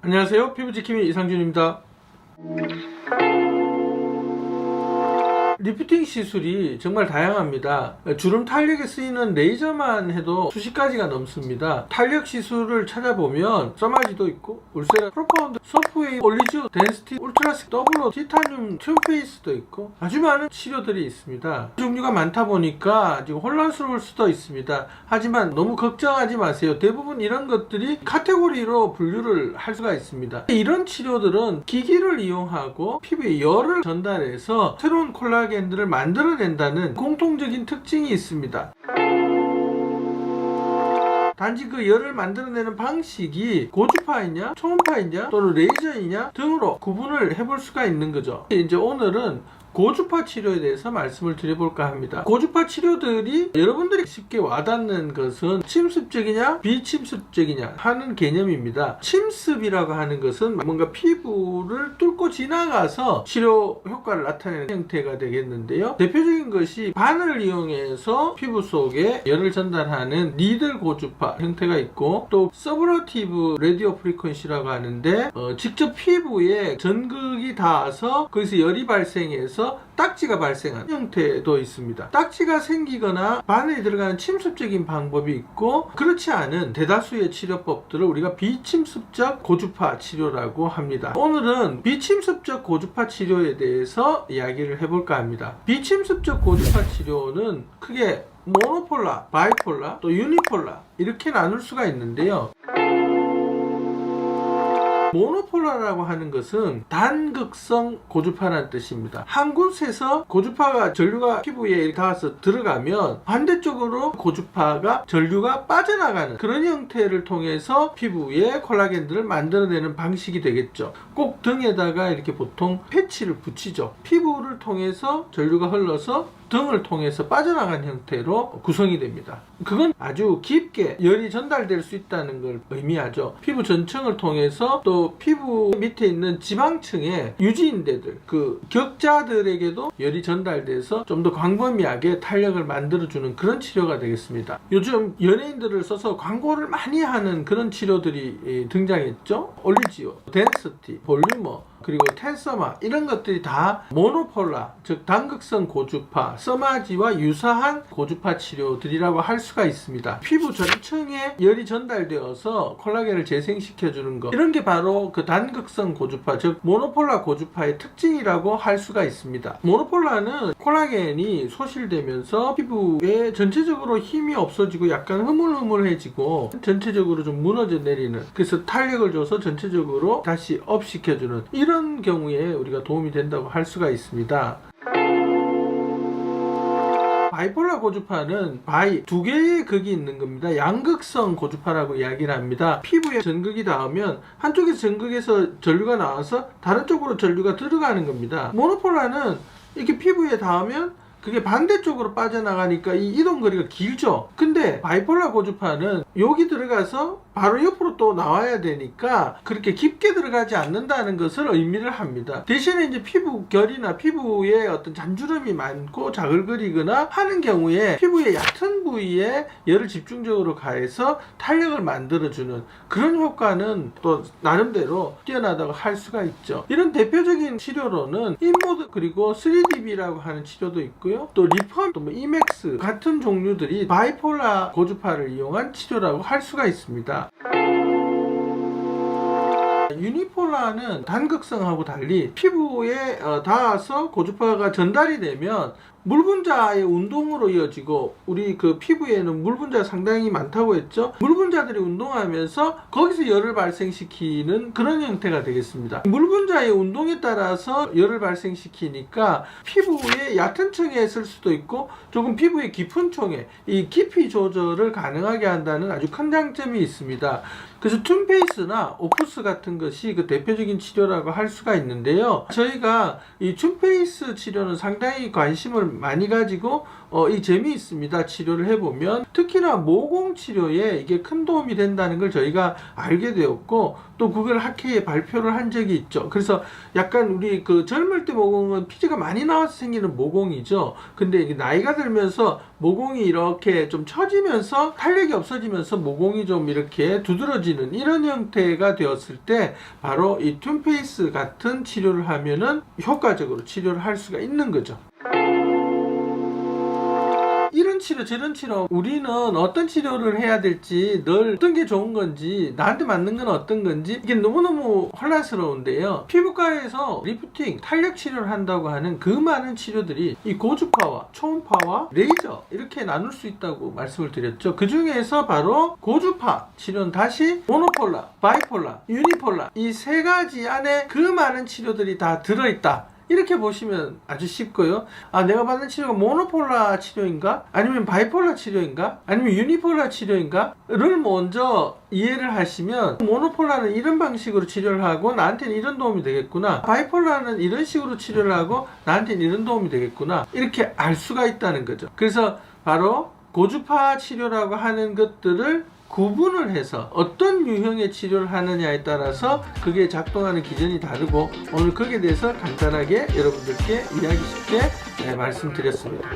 안녕하세요. 피부지킴이 이상준입니다. 리프팅 시술이 정말 다양합니다. 주름 탄력에 쓰이는 레이저만 해도 수십 가지가 넘습니다. 탄력 시술을 찾아보면 써마지도 있고 울세라 프로파운드, 서프웨이, 올리지오, 덴스티, 울트라식 더블로, 티타늄, 튜페이스도 있고 아주 많은 치료들이 있습니다. 종류가 많다 보니까 지금 혼란스러울 수도 있습니다. 하지만 너무 걱정하지 마세요. 대부분 이런 것들이 카테고리로 분류를 할 수가 있습니다. 이런 치료들은 기기를 이용하고 피부에 열을 전달해서 새로운 콜라겐들을 만들어낸다는 공통적인 특징이 있습니다. 단지 그 열을 만들어내는 방식이 고주파이냐, 초음파이냐, 또는 레이저이냐 등으로 구분을 해볼 수가 있는 거죠. 이제 오늘은 고주파 치료에 대해서 말씀을 드려볼까 합니다. 고주파 치료들이 여러분들이 쉽게 와닿는 것은 침습적이냐 비침습적이냐 하는 개념입니다. 침습이라고 하는 것은 뭔가 피부를 뚫고 지나가서 치료 효과를 나타내는 형태가 되겠는데요. 대표적인 것이 바늘을 이용해서 피부 속에 열을 전달하는 니들 고주파 형태가 있고, 또 서브러티브 라디오 프리퀀시라고 하는데 직접 피부에 전극이 닿아서 거기서 열이 발생해서 딱지가 발생하는 형태도 있습니다. 딱지가 생기거나 바늘이 들어가는 침습적인 방법이 있고, 그렇지 않은 대다수의 치료법들을 우리가 비침습적 고주파 치료라고 합니다. 오늘은 비침습적 고주파 치료에 대해서 이야기를 해볼까 합니다. 비침습적 고주파 치료는 크게 모노폴라, 바이폴라, 또 유니폴라 이렇게 나눌 수가 있는데요. 모노폴라라고 하는 것은 단극성 고주파라는 뜻입니다. 한 곳에서 고주파가 전류가 피부에 닿아서 들어가면 반대쪽으로 고주파가 전류가 빠져나가는 그런 형태를 통해서 피부에 콜라겐들을 만들어내는 방식이 되겠죠. 꼭 등에다가 이렇게 보통 패치를 붙이죠. 피부를 통해서 전류가 흘러서 등을 통해서 빠져나간 형태로 구성이 됩니다. 그건 아주 깊게 열이 전달될 수 있다는 걸 의미하죠. 피부 전층을 통해서 또 피부 밑에 있는 지방층의 유지인대들, 그 격자들에게도 열이 전달돼서 좀 더 광범위하게 탄력을 만들어주는 그런 치료가 되겠습니다. 요즘 연예인들을 써서 광고를 많이 하는 그런 치료들이 등장했죠. 올리지오, 덴스티, 볼리머, 그리고 텐서마 이런 것들이 다 모노폴라, 즉 단극성 고주파, 써마지와 유사한 고주파 치료들이라고 할 수가 있습니다. 피부 전층에 열이 전달되어서 콜라겐을 재생시켜주는 것, 이런 게 바로 그 단극성 고주파, 즉 모노폴라 고주파의 특징이라고 할 수가 있습니다. 모노폴라는 콜라겐이 소실되면서 피부에 전체적으로 힘이 없어지고 약간 흐물흐물해지고 전체적으로 좀 무너져 내리는, 그래서 탄력을 줘서 전체적으로 다시 업 시켜주는 이런 경우에 우리가 도움이 된다고 할 수가 있습니다. 바이폴라 고주파는 두 개의 극이 있는 겁니다. 양극성 고주파라고 이야기를 합니다. 피부에 전극이 닿으면 한쪽에서 전극에서 전류가 나와서 다른 쪽으로 전류가 들어가는 겁니다. 모노폴라는 이렇게 피부에 닿으면 그게 반대쪽으로 빠져나가니까 이 이동거리가 길죠. 근데 바이폴라 고주파는 여기 들어가서 바로 옆으로 또 나와야 되니까 그렇게 깊게 들어가지 않는다는 것을 의미를 합니다. 대신에 이제 피부 결이나 피부에 어떤 잔주름이 많고 자글거리거나 하는 경우에 피부의 얕은 부위에 열을 집중적으로 가해서 탄력을 만들어주는 그런 효과는 또 나름대로 뛰어나다고 할 수가 있죠. 이런 대표적인 치료로는 인모드, 그리고 3DB라고 하는 치료도 있고요. 또 리펌, 또 이맥스 같은 종류들이 바이폴라 고주파를 이용한 치료라고 할 수가 있습니다. 유니폴라는 단극성하고 달리 피부에 닿아서 고주파가 전달이 되면 물 분자의 운동으로 이어지고, 우리 그 피부에는 물 분자가 상당히 많다고 했죠. 물 분자들이 운동하면서 거기서 열을 발생시키는 그런 형태가 되겠습니다. 물 분자의 운동에 따라서 열을 발생시키니까 피부의 얕은 층에 있을 수도 있고 조금 피부의 깊은 층에 이 깊이 조절을 가능하게 한다는 아주 큰 장점이 있습니다. 그래서 튠페이스나 오프스 같은 것이 그 대표적인 치료라고 할 수가 있는데요. 저희가 이 튠페이스 치료는 상당히 관심을 많이 가지고 이 재미있습니다. 치료를 해보면 특히나 모공 치료에 이게 큰 도움이 된다는 걸 저희가 알게 되었고 또 그걸 학회에 발표를 한 적이 있죠. 그래서 약간 우리 그 젊을 때 모공은 피지가 많이 나와서 생기는 모공이죠. 근데 이게 나이가 들면서 모공이 이렇게 좀 처지면서 탄력이 없어지면서 모공이 좀 이렇게 두드러지는 이런 형태가 되었을 때 바로 이 튠페이스 같은 치료를 하면은 효과적으로 치료를 할 수가 있는 거죠. 이런 치료 저런 치료 우리는 어떤 치료를 해야 될지 늘 어떤 게 좋은 건지 나한테 맞는 건 어떤 건지 이게 너무너무 혼란스러운데요. 피부과에서 리프팅 탄력 치료를 한다고 하는 그 많은 치료들이 이 고주파와 초음파와 레이저 이렇게 나눌 수 있다고 말씀을 드렸죠. 그 중에서 바로 고주파 치료는 다시 모노폴라, 바이폴라, 유니폴라 이 세 가지 안에 그 많은 치료들이 다 들어있다. 이렇게 보시면 아주 쉽고요. 내가 받는 치료가 모노폴라 치료인가? 아니면 바이폴라 치료인가? 아니면 유니폴라 치료인가? 를 먼저 이해를 하시면 모노폴라는 이런 방식으로 치료를 하고 나한테는 이런 도움이 되겠구나. 바이폴라는 이런 식으로 치료를 하고 나한테는 이런 도움이 되겠구나. 이렇게 알 수가 있다는 거죠. 그래서 바로 고주파 치료라고 하는 것들을 구분을 해서 어떤 유형의 치료를 하느냐에 따라서 그게 작동하는 기전이 다르고 오늘 거기에 대해서 간단하게 여러분들께 이야기 쉽게 말씀드렸습니다.